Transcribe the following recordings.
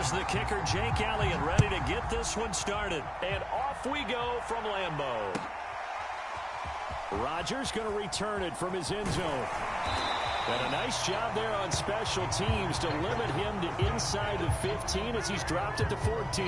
Here's the kicker, Jake Elliott, ready to get this one started. And off we go from Lambeau. Rodgers going to return it from his end zone. And a nice job there on special teams to limit him to inside the 15 as he's dropped it to 14.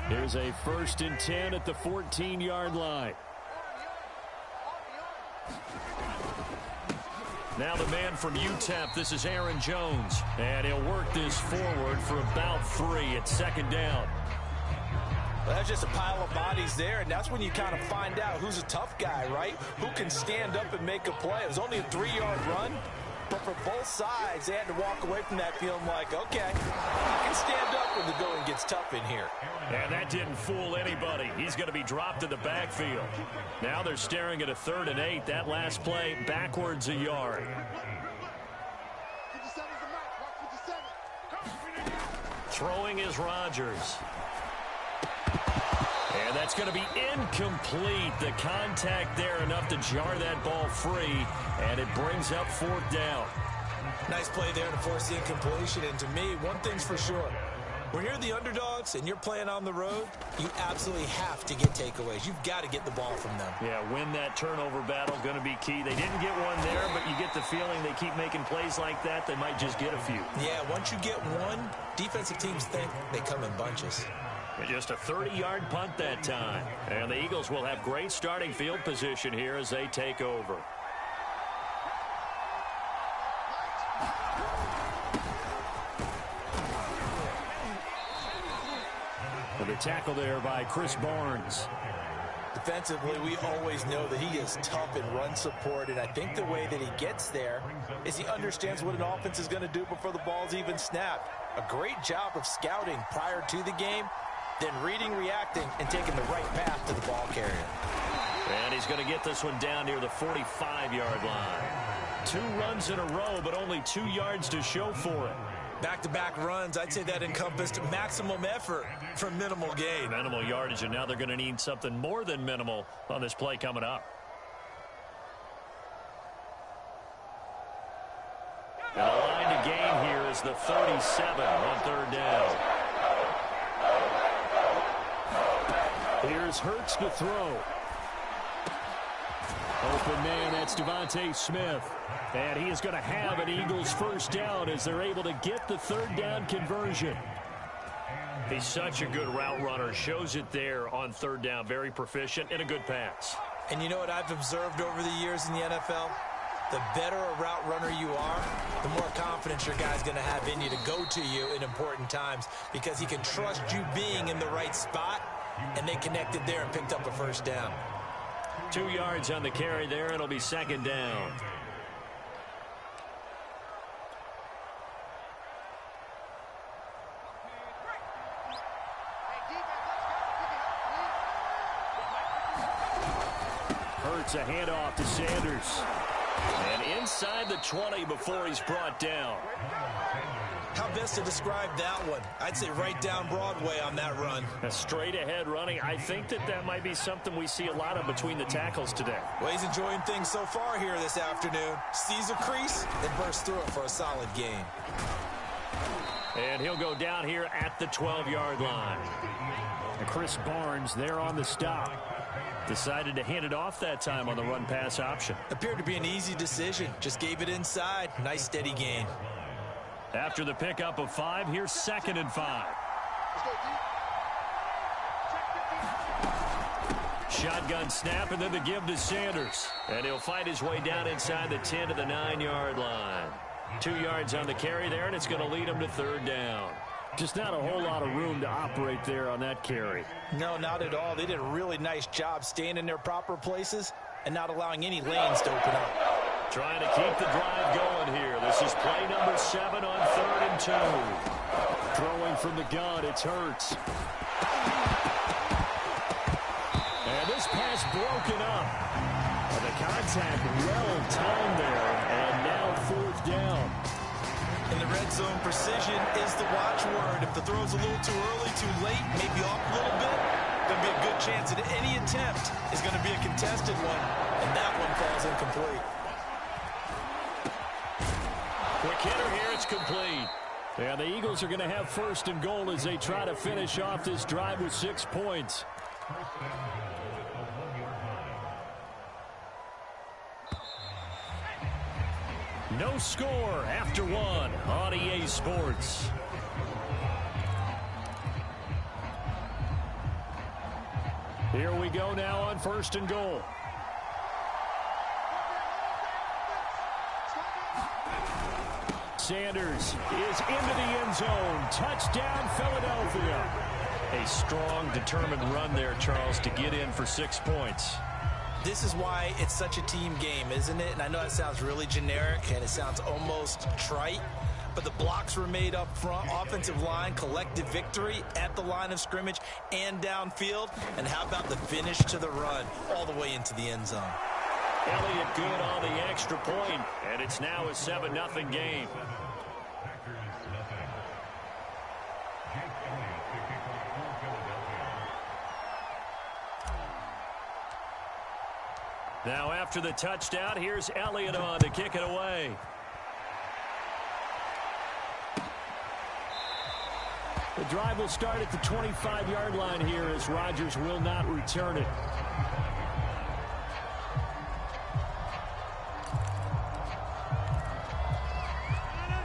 Here's a 1st and 10 at the 14-yard line. Now the man from UTEP, this is Aaron Jones. And he'll work this forward for about 3 at 2nd down. Well, that's just a pile of bodies there, and that's when you kind of find out who's a tough guy, right? Who can stand up and make a play. It was only a 3-yard run, but for both sides, they had to walk away from that feeling like, okay, I can stand up when the going gets tough in here. And that didn't fool anybody. He's going to be dropped in the backfield. Now they're staring at a 3rd and 8. That last play backwards a yard. Throwing is Rodgers. And that's going to be incomplete. The contact there enough to jar that ball free, and it brings up 4th down. Nice play there to force the incompletion, and to me, one thing's for sure. When you're the underdogs and you're playing on the road, you absolutely have to get takeaways. You've got to get the ball from them. Yeah, win that turnover battle, going to be key. They didn't get one there, but you get the feeling they keep making plays like that, they might just get a few. Yeah, once you get one, defensive teams think they come in bunches. And just a 30-yard punt that time. And the Eagles will have great starting field position here as they take over. And the tackle there by Chris Barnes. Defensively, we always know that he is tough in run support, and I think the way that he gets there is he understands what an offense is going to do before the ball's even snapped. A great job of scouting prior to the game, then reading, reacting, and taking the right path to the ball carrier. And he's going to get this one down near the 45-yard line. 2 runs in a row, but only 2 yards to show for it. Back-to-back runs, I'd say that encompassed maximum effort for minimal gain. Minimal yardage, and now they're going to need something more than minimal on this play coming up. And the line to gain here is the 37 on 3rd down. Here's Hurts to throw. Open man, that's Devontae Smith. And he is going to have an Eagles 1st down as they're able to get the 3rd down conversion. He's such a good route runner. Shows it there on 3rd down. Very proficient and a good pass. And you know what I've observed over the years in the NFL? The better a route runner you are, the more confidence your guy's going to have in you to go to you in important times because he can trust you being in the right spot, and they connected there and picked up a 1st down. 2 yards on the carry there. It'll be 2nd down. Hurts a handoff to Sanders. And inside the 20 before he's brought down. How best to describe that one? I'd say right down Broadway on that run. A straight ahead running. I think that might be something we see a lot of between the tackles today. Well, he's enjoying things so far here this afternoon. Sees a crease and bursts through it for a solid gain. And he'll go down here at the 12-yard line. And Chris Barnes there on the stop. Decided to hand it off that time on the run-pass option. Appeared to be an easy decision. Just gave it inside. Nice steady gain. After the pickup of 5, here's 2nd and 5. Shotgun snap and then the give to Sanders. And he'll fight his way down inside the 10 to the 9-yard line. 2 yards on the carry there, and it's going to lead him to 3rd down. Just not a whole lot of room to operate there on that carry. No, not at all. They did a really nice job staying in their proper places and not allowing any lanes to open up. Trying to keep the drive going here. This is play number 7 on 3rd and 2. Throwing from the gun, it's Hurts. And this this pass broken up. And the contact well timed there, and now 4th down. In the red zone, precision is the watchword. If the throw's a little too early, too late, maybe off a little bit, going to be a good chance that any attempt is going to be a contested one, and that one falls incomplete. Quick hitter here, it's complete. And the Eagles are going to have 1st and goal as they try to finish off this drive with 6 points. No score after 1 on EA Sports. Here we go now on 1st and goal. Sanders is into the end zone. Touchdown, Philadelphia. A strong, determined run there, Charles, to get in for 6 points. This is why it's such a team game, isn't it? And I know it sounds really generic and it sounds almost trite, but the blocks were made up front, offensive line, collective victory at the line of scrimmage and downfield. And how about the finish to the run all the way into the end zone? Elliott good on the extra point, and it's now a 7-0 game. Now after the touchdown, here's Elliott on to kick it away. The drive will start at the 25-yard line here as Rodgers will not return it.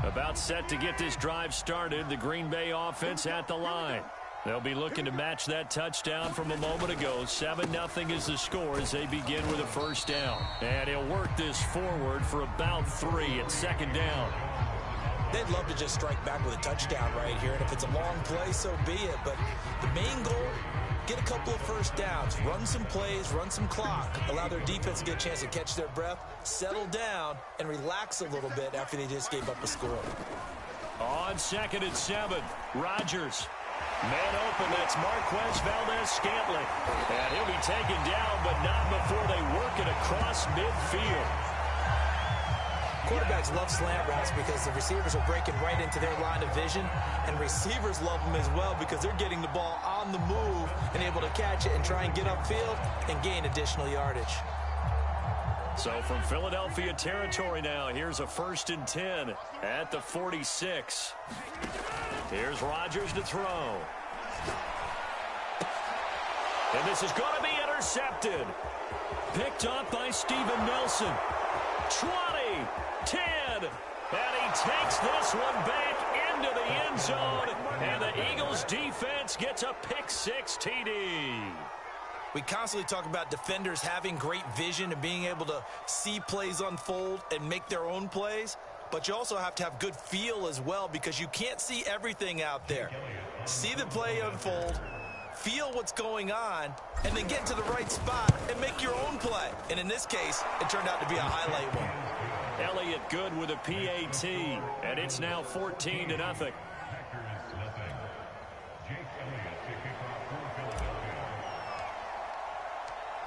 About set to get this drive started, the Green Bay offense at the line. They'll be looking to match that touchdown from a moment ago. 7-0 is the score as they begin with a 1st down. And he'll work this forward for about 3 at 2nd down. They'd love to just strike back with a touchdown right here. And if it's a long play, so be it. But the main goal, get a couple of 1st downs, run some plays, run some clock, allow their defense to get a chance to catch their breath, settle down, and relax a little bit after they just gave up a score. On 2nd and 7, Rodgers. Man open, that's Marquez Valdez-Scantling. And he'll be taken down, but not before they work it across midfield. Quarterbacks love slant routes because the receivers are breaking right into their line of vision, and receivers love them as well because they're getting the ball on the move and able to catch it and try and get upfield and gain additional yardage. So from Philadelphia territory now, here's a 1st and 10 at the 46. Here's Rodgers to throw. And this is going to be intercepted. Picked up by Steven Nelson. 20, 10, and he takes this one back into the end zone, and the Eagles defense gets a pick-6 TD. We constantly talk about defenders having great vision and being able to see plays unfold and make their own plays, but you also have to have good feel as well because you can't see everything out there. See the play unfold, feel what's going on, and then get to the right spot and make your own play. And in this case, it turned out to be a highlight one. Elliott good with a PAT, and it's now 14-0.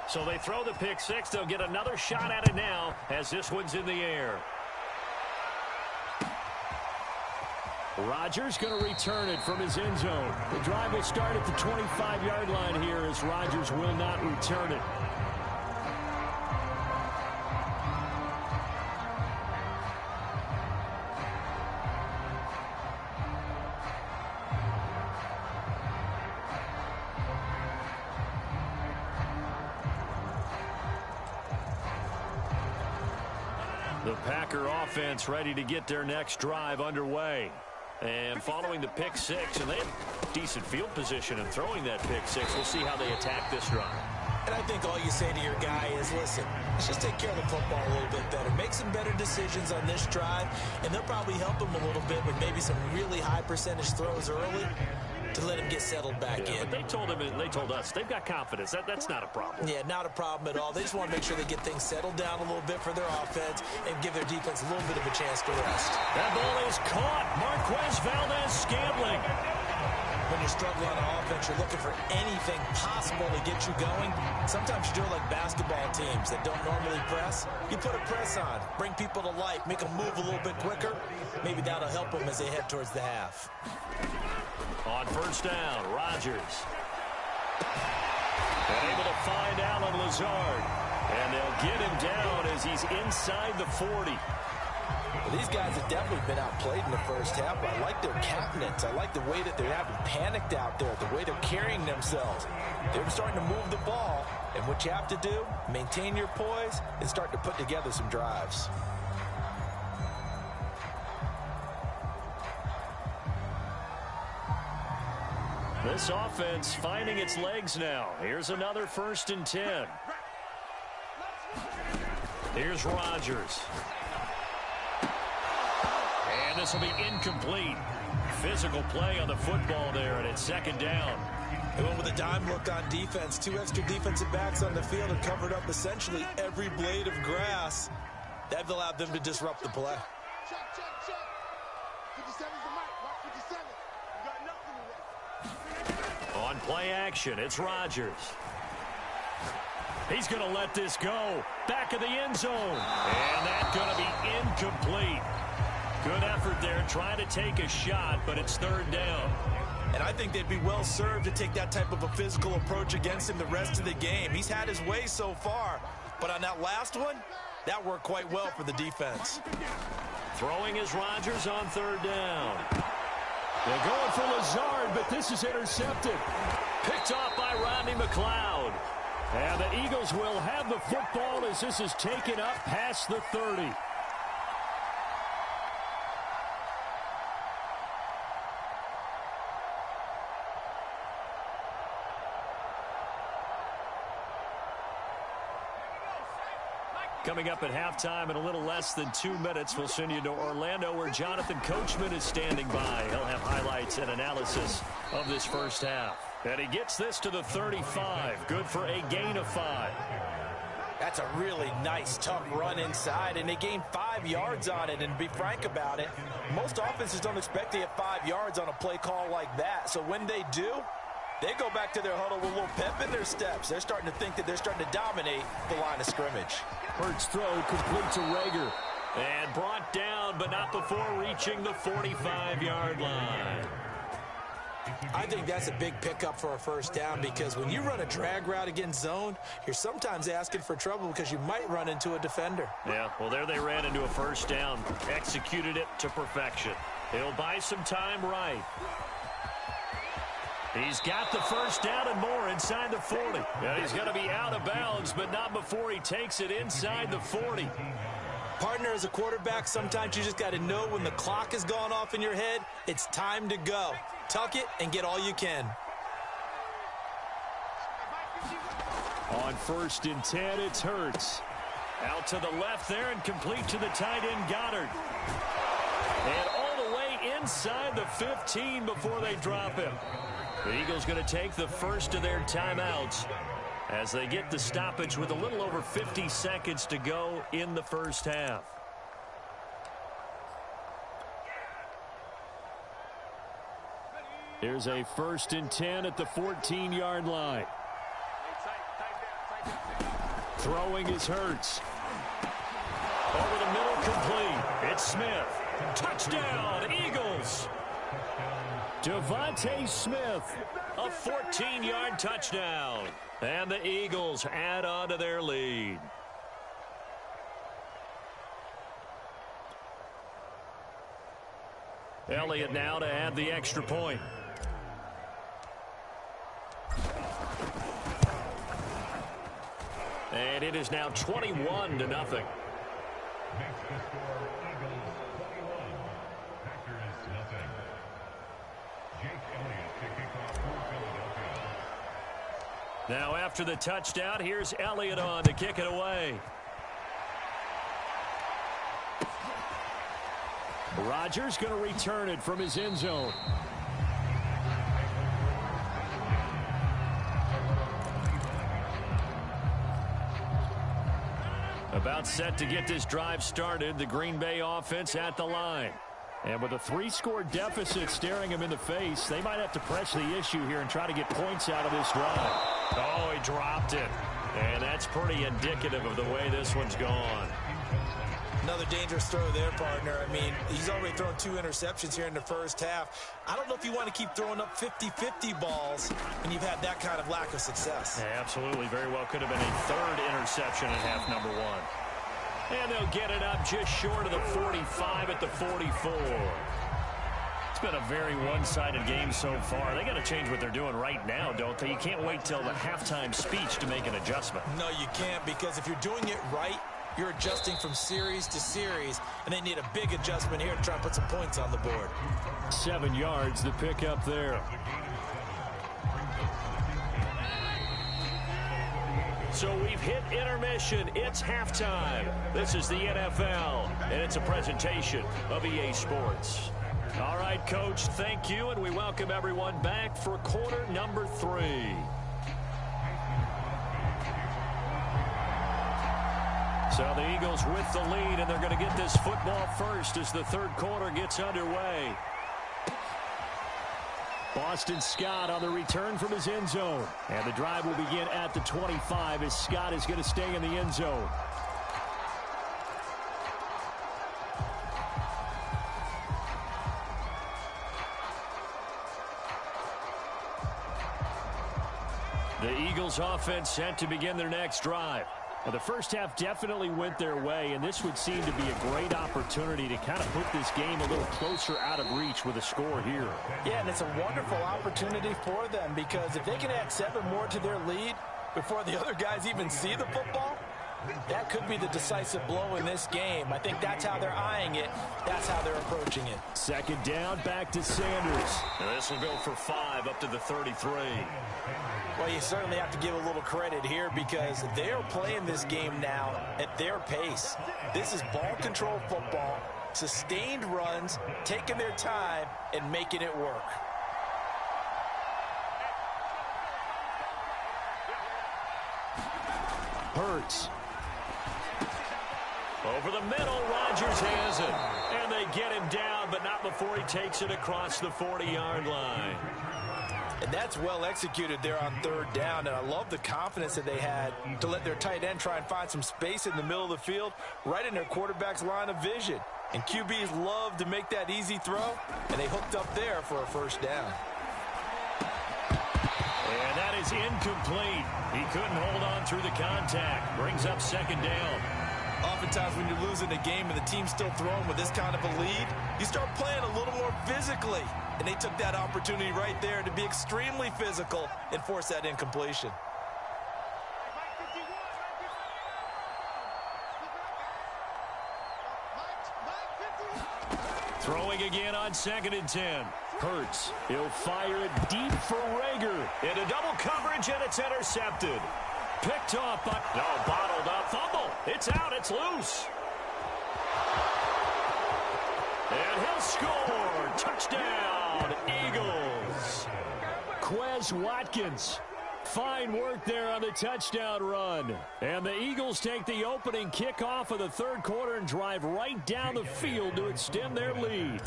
So they throw the pick-6. They'll get another shot at it now as this one's in the air. Rodgers going to return it from his end zone. The drive will start at the 25-yard line here as Rodgers will not return it. The Packer offense ready to get their next drive underway. And following the pick-6, and they have decent field position and throwing that pick-6. We'll see how they attack this drive. And I think all you say to your guy is, listen, let's just take care of the football a little bit better. Make some better decisions on this drive, and they'll probably help him a little bit with maybe some really high percentage throws early to let him get settled back in. But they told him, and they told us, they've got confidence. That's not a problem. Yeah, not a problem at all. They just want to make sure they get things settled down a little bit for their offense and give their defense a little bit of a chance to rest. That ball is caught. Marquez Valdez-Scantling. When you struggle on offense, you're looking for anything possible to get you going. Sometimes you do it like basketball teams that don't normally press. You put a press on, bring people to life, make them move a little bit quicker. Maybe that'll help them as they head towards the half. On first down, Rodgers. And able to find Allen Lazard. And they'll get him down as he's inside the 40. Well, these guys have definitely been outplayed in the first half, but I like their countenance. I like the way that they're having panicked out there, the way they're carrying themselves. They're starting to move the ball, and what you have to do, maintain your poise and start to put together some drives. This offense finding its legs now. Here's another 1st and 10. Here's Rodgers. And this will be incomplete. Physical play on the football there, and it's 2nd down. They went with a dime look on defense. 2 extra defensive backs on the field and covered up essentially every blade of grass. That allowed them to disrupt the play. Check. 57's the mic. Watch 57. You got nothing in there. On play action, it's Rodgers. He's going to let this go. Back of the end zone. And that's going to be incomplete. Good effort there, trying to take a shot, but it's 3rd down. And I think they'd be well served to take that type of a physical approach against him the rest of the game. He's had his way so far, but on that last one, that worked quite well for the defense. Throwing is Rodgers on 3rd down. They're going for Lazard, but this is intercepted. Picked off by Rodney McLeod. And the Eagles will have the football as this is taken up past the 30. Coming up at halftime in a little less than 2 minutes, we'll send you to Orlando where Jonathan Coachman is standing by. He'll have highlights and analysis of this first half. And he gets this to the 35. Good for a gain of 5. That's a really nice, tough run inside, and they gained 5 yards on it. And to be frank about it, most offenses don't expect to get 5 yards on a play call like that. So when they do, they go back to their huddle with a little pep in their steps. They're starting to think that they're starting to dominate the line of scrimmage. Hurts throw complete to Rager. And brought down, but not before reaching the 45-yard line. I think that's a big pickup for a first down because when you run a drag route against zone, you're sometimes asking for trouble because you might run into a defender. Yeah, well, there they ran into a first down. Executed it to perfection. He'll buy some time right. He's got the first down and more inside the 40. Yeah, he's going to be out of bounds, but not before he takes it inside the 40. Partner, as a quarterback, sometimes you just got to know when the clock has gone off in your head, it's time to go. Tuck it and get all you can. On 1st and 10, it's Hurts. Out to the left there and complete to the tight end Goddard. And all the way inside the 15 before they drop him. The Eagles going to take the first of their timeouts as they get the stoppage with a little over 50 seconds to go in the first half. Here's a 1st and 10 at the 14-yard line. Throwing is Hurts. Over the middle, complete. It's Smith. Touchdown, Eagles. Devontae Smith, a 14-yard touchdown. And the Eagles add on to their lead. Elliott now to add the extra point. And it is now 21-0. Now after the touchdown, here's Elliott on to kick it away. Rodgers going to return it from his end zone. About set to get this drive started. The Green Bay offense at the line. And with a 3-score deficit staring him in the face, they might have to press the issue here and try to get points out of this drive. Oh, he dropped it. And that's pretty indicative of the way this one's gone. Another dangerous throw there, partner. I mean, he's already thrown 2 interceptions here in the first half. I don't know if you want to keep throwing up 50-50 balls when you've had that kind of lack of success. Yeah, absolutely. Very well could have been a 3rd interception in half number 1. And they'll get it up just short of the 45 at the 44. It's been a very one-sided game so far. They got to change what they're doing right now, don't they? You can't wait till the halftime speech to make an adjustment. No, you can't, because if you're doing it right, you're adjusting from series to series, and they need a big adjustment here to try and put some points on the board. 7 yards to pick up there. So we've hit intermission. It's halftime. This is the NFL, and it's a presentation of EA Sports. All right, Coach, thank you, and we welcome everyone back for quarter number 3. So the Eagles with the lead, and they're going to get this football first as the 3rd quarter gets underway. Boston Scott on the return from his end zone. And the drive will begin at the 25 as Scott is going to stay in the end zone. The Eagles offense set to begin their next drive. Now, the first half definitely went their way, and this would seem to be a great opportunity to kind of put this game a little closer out of reach with a score here. Yeah, and it's a wonderful opportunity for them, because if they can add 7 more to their lead before the other guys even see the football, that could be the decisive blow in this game. I think that's how they're eyeing it. That's how they're approaching it. 2nd down, back to Sanders. Now this will go for 5 up to the 33. Well, you certainly have to give a little credit here, because they're playing this game now at their pace. This is ball control football, sustained runs, taking their time, and making it work. Hurts. Over the middle, Rodgers has it. And they get him down, but not before he takes it across the 40-yard line. And that's well executed there on 3rd down, and I love the confidence that they had to let their tight end try and find some space in the middle of the field, right in their quarterback's line of vision. And QBs love to make that easy throw, and they hooked up there for a 1st down. And that is incomplete. He couldn't hold on through the contact. Brings up 2nd down. Oftentimes when you're losing a game and the team's still throwing with this kind of a lead, you start playing a little more physically. And they took that opportunity right there to be extremely physical and force that incompletion. Throwing again on 2nd and 10. Hurts. He'll fire it deep for Rager. Into double coverage, and it's intercepted. Picked off by... No, bottled up. Fumble. It's out. It's loose. And he'll score. Touchdown, Eagles. Quez Watkins. Fine work there on the touchdown run. And the Eagles take the opening kickoff of the 3rd quarter and drive right down the field to extend their lead.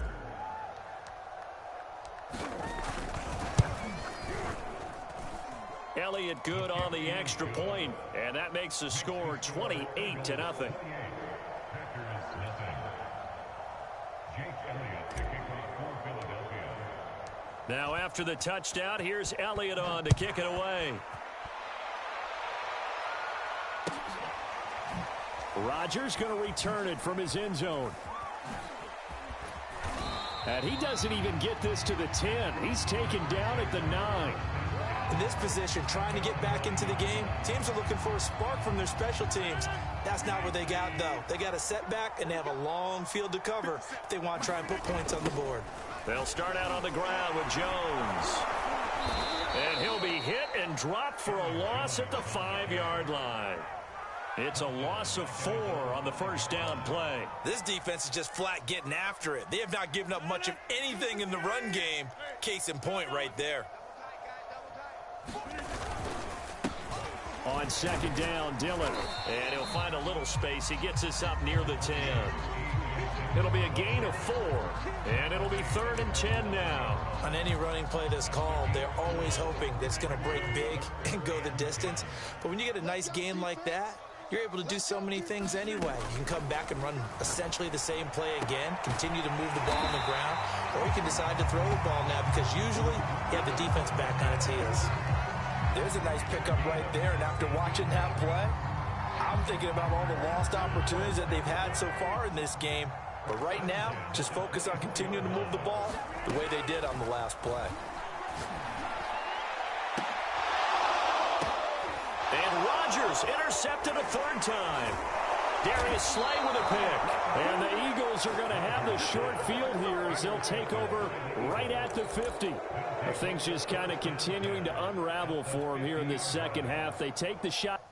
Elliott good on the extra point, and that makes the score 28-0. Now after the touchdown, here's Elliott on to kick it away. Rodgers going to return it from his end zone. And he doesn't even get this to the 10. He's taken down at the 9. In this position, trying to get back into the game, teams are looking for a spark from their special teams. That's not what they got, though. They got a setback, and they have a long field to cover if they want to try and put points on the board. They'll start out on the ground with Jones. And he'll be hit and dropped for a loss at the 5-yard line. It's a loss of 4 on the 1st down play. This defense is just flat getting after it. They have not given up much of anything in the run game. Case in point right there. On 2nd down, Dillon. And he'll find a little space. He gets us up near the 10. It'll be a gain of 4, and it'll be 3rd and 10 now. On any running play that's called, they're always hoping that it's going to break big and go the distance. But when you get a nice gain like that, you're able to do so many things anyway. You can come back and run essentially the same play again, continue to move the ball on the ground, or you can decide to throw the ball now because usually you have the defense back on its heels. There's a nice pickup right there, and after watching that play, I'm thinking about all the lost opportunities that they've had so far in this game. But right now, just focus on continuing to move the ball the way they did on the last play. And Rodgers intercepted a 3rd time. Darius Slay with a pick. And the Eagles are going to have the short field here as they'll take over right at the 50. Things just kind of continuing to unravel for them here in this second half. They take the shot.